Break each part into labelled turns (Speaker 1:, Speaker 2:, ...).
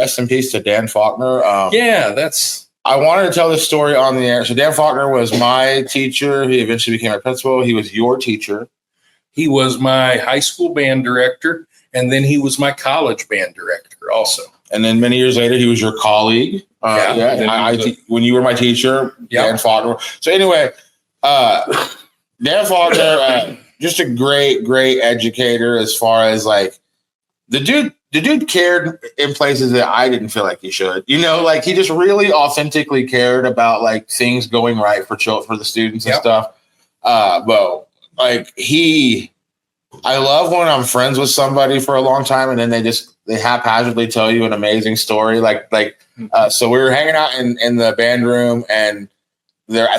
Speaker 1: rest in peace to Dan Faulkner. I wanted to tell this story on the air. So Dan Faulkner was my teacher. He eventually became my principal. He was your teacher.
Speaker 2: He was my high school band director, and then he was my college band director also.
Speaker 1: And then many years later, he was your colleague. When you were my teacher, Dan Faulkner. So anyway, Dan Faulkner, just a great educator as far as like the dude cared in places that I didn't feel like he should. You know, like he just really authentically cared about like things going right for the students and stuff. But like I love when I'm friends with somebody for a long time and then they haphazardly tell you an amazing story. So we were hanging out in the band room and there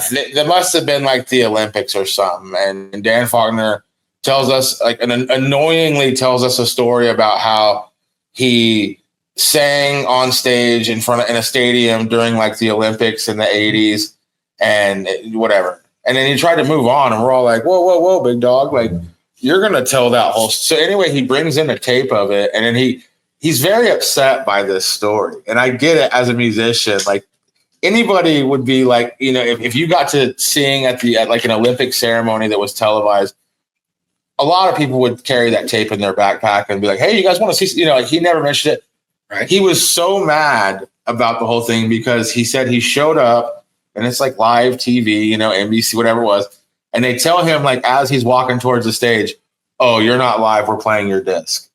Speaker 1: must have been like the Olympics or something. And Dan Faulkner tells us annoyingly tells us a story about how he sang on stage in a stadium during like the Olympics in the 80s and whatever. And then he tried to move on and we're all like, whoa, big dog. Like you're going to tell that whole. So anyway, he brings in a tape of it and then he's very upset by this story. And I get it as a musician, like anybody would be like, you know, if you got to sing at like an Olympic ceremony that was televised, a lot of people would carry that tape in their backpack and be like, hey, you guys want to see, you know, like he never mentioned it. Right. He was so mad about the whole thing because he said he showed up and it's like live TV, you know, NBC, whatever it was. And they tell him like, as he's walking towards the stage, oh, you're not live. We're playing your disc.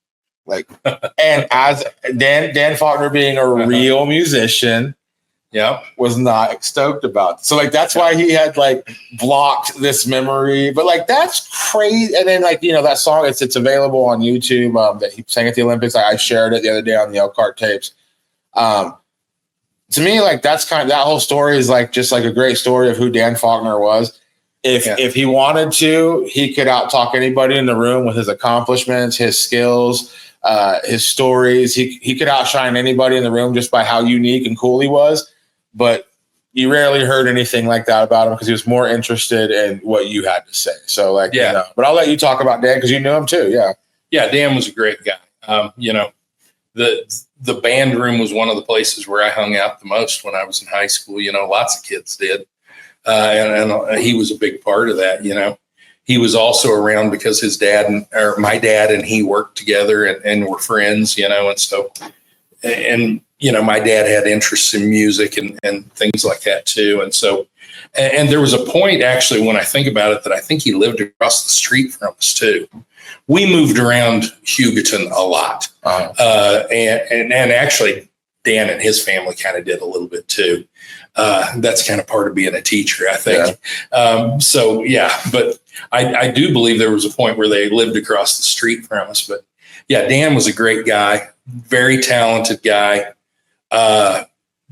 Speaker 1: Like, and as Dan Faulkner being a real musician, was not stoked about it. So like that's why he had like blocked this memory. But like that's crazy. And then like, you know, that song it's available on YouTube that he sang at the Olympics. I shared it the other day on the Elkhart tapes. To me, like that's kind of that whole story is like just like a great story of who Dan Faulkner was. If he wanted to, he could out talk anybody in the room with his accomplishments, his skills, his stories. He could outshine anybody in the room just by how unique and cool he was. But you rarely heard anything like that about him because he was more interested in what you had to say. So like, you know, but I'll let you talk about Dan because you knew him too. Yeah.
Speaker 2: Dan was a great guy. You know, the band room was one of the places where I hung out the most when I was in high school. You know, lots of kids did. And he was a big part of that. You know, he was also around because his my dad and he worked together and were friends, you know, and so, and, you know, my dad had interests in music and things like that too. And so, and there was a point actually, when I think about it, that I think he lived across the street from us too. We moved around Hugoton a lot. And actually Dan and his family kind of did a little bit too. That's kind of part of being a teacher, I think. So yeah, but I do believe there was a point where they lived across the street from us, but yeah, Dan was a great guy, very talented guy.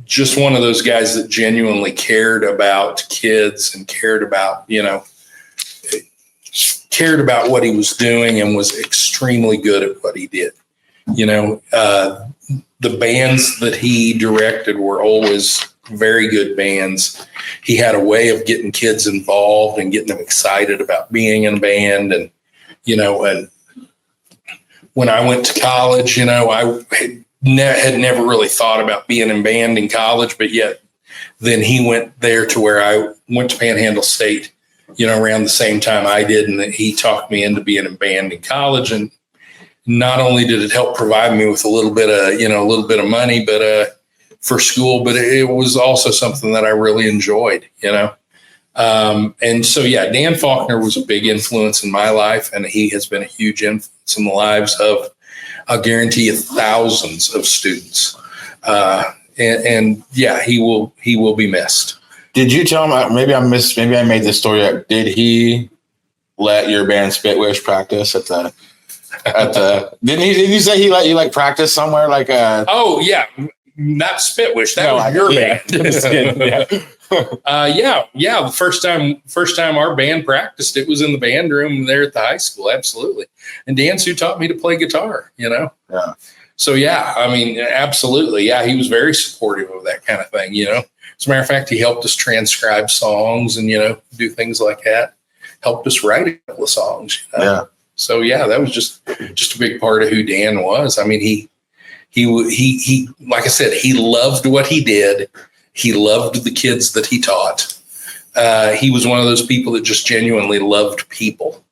Speaker 2: Just one of those guys that genuinely cared about kids and cared about what he was doing and was extremely good at what he did. You know, the bands that he directed were always very good bands. He had a way of getting kids involved and getting them excited about being in a band. And, you know, and when I went to college, you know, I had never really thought about being in band in college, but yet then he went there to where I went to Panhandle State, you know, around the same time I did. And he talked me into being in band in college. And not only did it help provide me with a little bit of money, but, for school, but it was also something that I really enjoyed, you know? And so, yeah, Dan Faulkner was a big influence in my life, and he has been a huge influence in the lives of, I'll guarantee you, thousands of students. And yeah, he will be missed.
Speaker 1: Did you tell him, maybe I made this story up. Did he let your band Spitwish practice didn't you say he let you like practice somewhere like
Speaker 2: oh yeah. Not Spitwish. That was your band. The first time our band practiced, it was in the band room there at the high school. Absolutely. And Dan's who taught me to play guitar, you know?
Speaker 1: Yeah.
Speaker 2: So yeah, I mean, absolutely. Yeah. He was very supportive of that kind of thing, you know? As a matter of fact, he helped us transcribe songs and, you know, do things like that. Helped us write a couple of songs. You know?
Speaker 1: Yeah.
Speaker 2: So yeah, that was just a big part of who Dan was. I mean, he He like I said, he loved what he did. He loved the kids that he taught. He was one of those people that just genuinely loved people,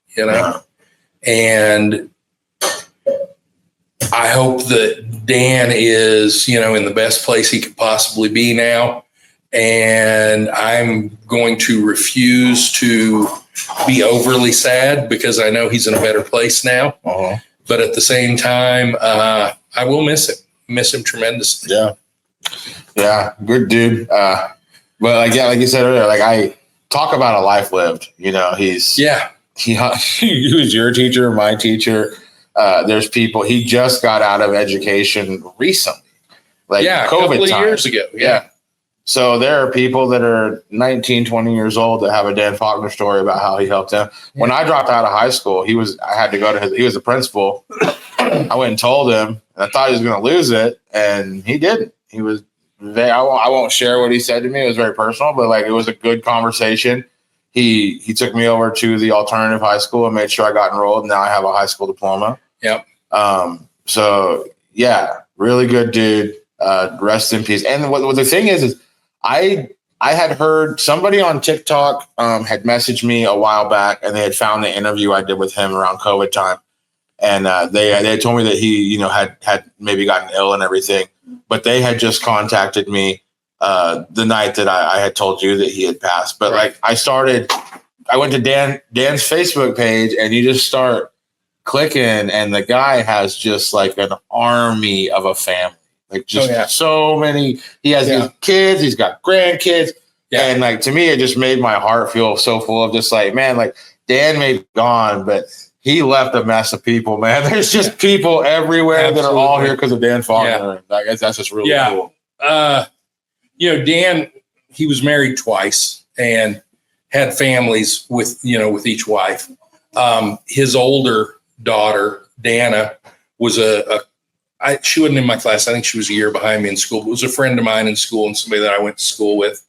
Speaker 2: and I hope that Dan is, in the best place he could possibly be now. And I'm going to refuse to be overly sad because I know he's in a better place now. Uh-huh. But at the same time, I will miss him tremendously.
Speaker 1: Yeah. Yeah. Good dude. But like you said earlier, like I talk about a life lived, he was your teacher, my teacher. There's people, he just got out of education recently, like
Speaker 2: COVID
Speaker 1: a couple of
Speaker 2: years ago. Yeah.
Speaker 1: So there are people that are 19, 20 years old that have a Dan Faulkner story about how he helped them. Yeah. When I dropped out of high school, he was the principal. I went and told him, and I thought he was going to lose it, and he didn't. He was, I won't share what he said to me. It was very personal, but like, it was a good conversation. He took me over to the alternative high school and made sure I got enrolled. Now I have a high school diploma.
Speaker 2: Yep.
Speaker 1: So yeah, really good dude. Rest in peace. And what the thing is I had heard somebody on TikTok had messaged me a while back, and they had found the interview I did with him around COVID time. And they had told me that he, had maybe gotten ill and everything, but they had just contacted me the night that I had told you that he had passed. But like I went to Dan's Facebook page, and you just start clicking, and the guy has just like an army of a family. Like just so many. He has his kids. He's got grandkids. Yeah. And like, to me, it just made my heart feel so full of just like, man, like Dan may be gone, but he left a mess of people, man. There's just people everywhere that are all here because of Dan Faulkner. Yeah. I guess that's just really cool.
Speaker 2: Dan, he was married twice and had families with each wife. His older daughter, Dana, was she wasn't in my class. I think she was a year behind me in school, but was a friend of mine in school and somebody that I went to school with.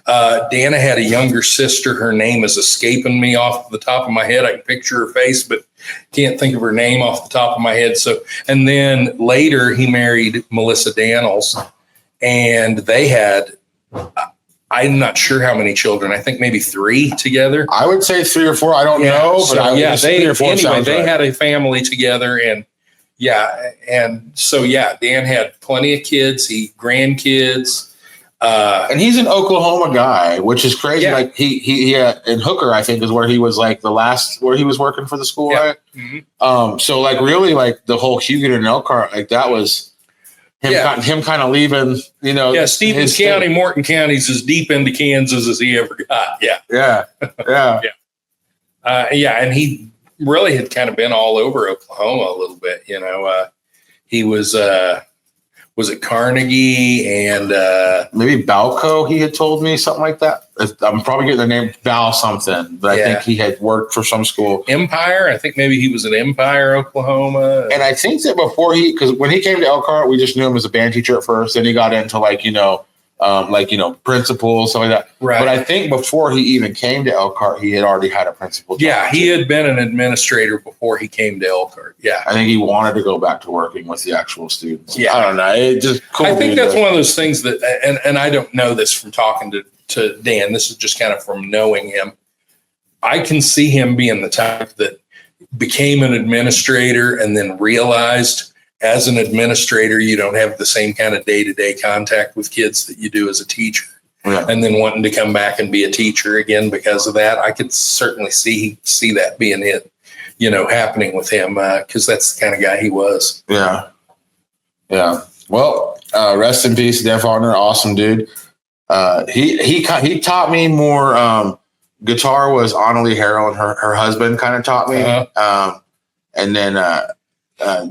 Speaker 2: Dana had a younger sister. Her name is escaping me off the top of my head. I can picture her face, but can't think of her name off the top of my head. So, and then later he married Melissa Daniels, and they had, I'm not sure how many children. I think maybe 3 together.
Speaker 1: I would say 3 or 4. I don't know, but
Speaker 2: they had a family together, and Dan had plenty of kids, grandkids.
Speaker 1: And he's an Oklahoma guy, which is crazy. Yeah. Like he in Hooker, I think, is where he was like the last where he was working for the school, right? Mm-hmm. So like really like the whole Huguenot and Elkhart, like that was him kind of leaving,
Speaker 2: Stevens County, Morton County's as deep into Kansas as he ever got.
Speaker 1: Yeah.
Speaker 2: And he really had kind of been all over Oklahoma a little bit, he was it Carnegie and
Speaker 1: maybe Balco? He had told me something like that. I'm probably getting the name Bal something, but I think he had worked for some school.
Speaker 2: Empire. I think maybe he was at Empire, Oklahoma.
Speaker 1: And I think that because when he came to Elkhart, we just knew him as a band teacher at first. Then he got into principals, something like that. Right. But I think before he even came to Elkhart, he had already had a principal job.
Speaker 2: Yeah, he had been an administrator before he came to Elkhart. Yeah.
Speaker 1: I think he wanted to go back to working with the actual students. Yeah. I don't know. It just cool.
Speaker 2: I think that's one of those things that, and I don't know this from talking to Dan. This is just kind of from knowing him. I can see him being the type that became an administrator and then realized as an administrator, you don't have the same kind of day-to-day contact with kids that you do as a teacher. Yeah. And then wanting to come back and be a teacher again because of that. I could certainly see that being it, happening with him because that's the kind of guy he was.
Speaker 1: Yeah. Yeah. Well, rest in peace, Dan Faulkner. Awesome dude. He taught me more. Guitar was Annalie Harrell and her husband kind of taught me. Uh-huh. And then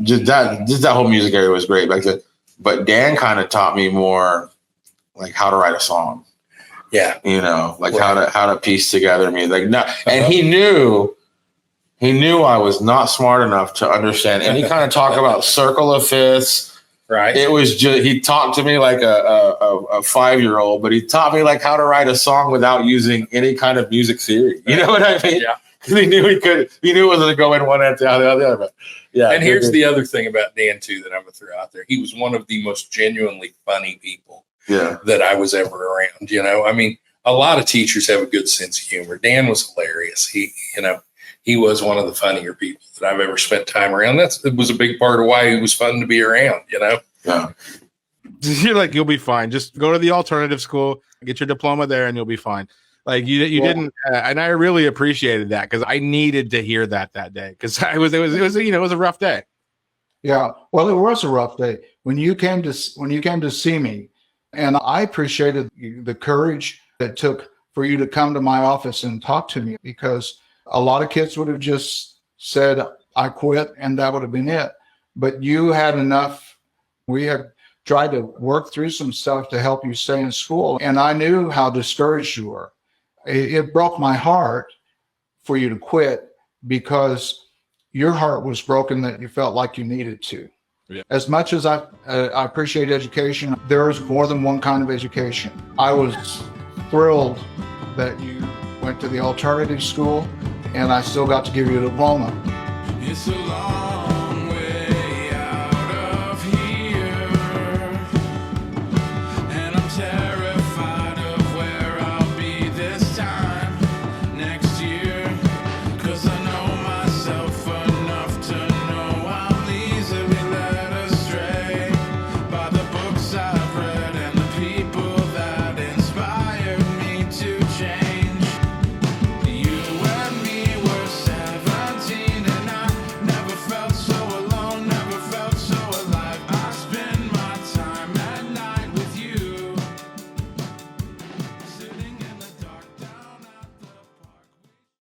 Speaker 1: just that whole music area was great back then. But Dan kind of taught me more like how to write a song.
Speaker 2: Yeah.
Speaker 1: How to piece together music. And he knew I was not smart enough to understand any kind of talk about circle of fifths.
Speaker 2: Right.
Speaker 1: It was just, he talked to me like a 5-year-old, but he taught me like how to write a song without using any kind of music theory. You know what I mean?
Speaker 2: Yeah.
Speaker 1: He knew it wasn't going one end to the other. But
Speaker 2: Yeah. And here's the other thing about Dan too that I'm gonna throw out there. He was one of the most genuinely funny people that I was ever around. You know, I mean, a lot of teachers have a good sense of humor. Dan was hilarious. He was one of the funnier people that I've ever spent time around. It was a big part of why he was fun to be around, you know?
Speaker 1: Yeah.
Speaker 3: You're like, you'll be fine. Just go to the alternative school, get your diploma there, and you'll be fine. Like you didn't, and I really appreciated that because I needed to hear that day because it was a rough day.
Speaker 4: Yeah, well, it was a rough day when you came to see me, and I appreciated the courage that took for you to come to my office and talk to me, because a lot of kids would have just said, I quit, and that would have been it. But you had enough. We had tried to work through some stuff to help you stay in school, and I knew how discouraged you were. It broke my heart for you to quit because your heart was broken that you felt like you needed to. Yeah. As much as I appreciate education, there is more than one kind of education. I was thrilled that you went to the alternative school, and I still got to give you a diploma. It's a long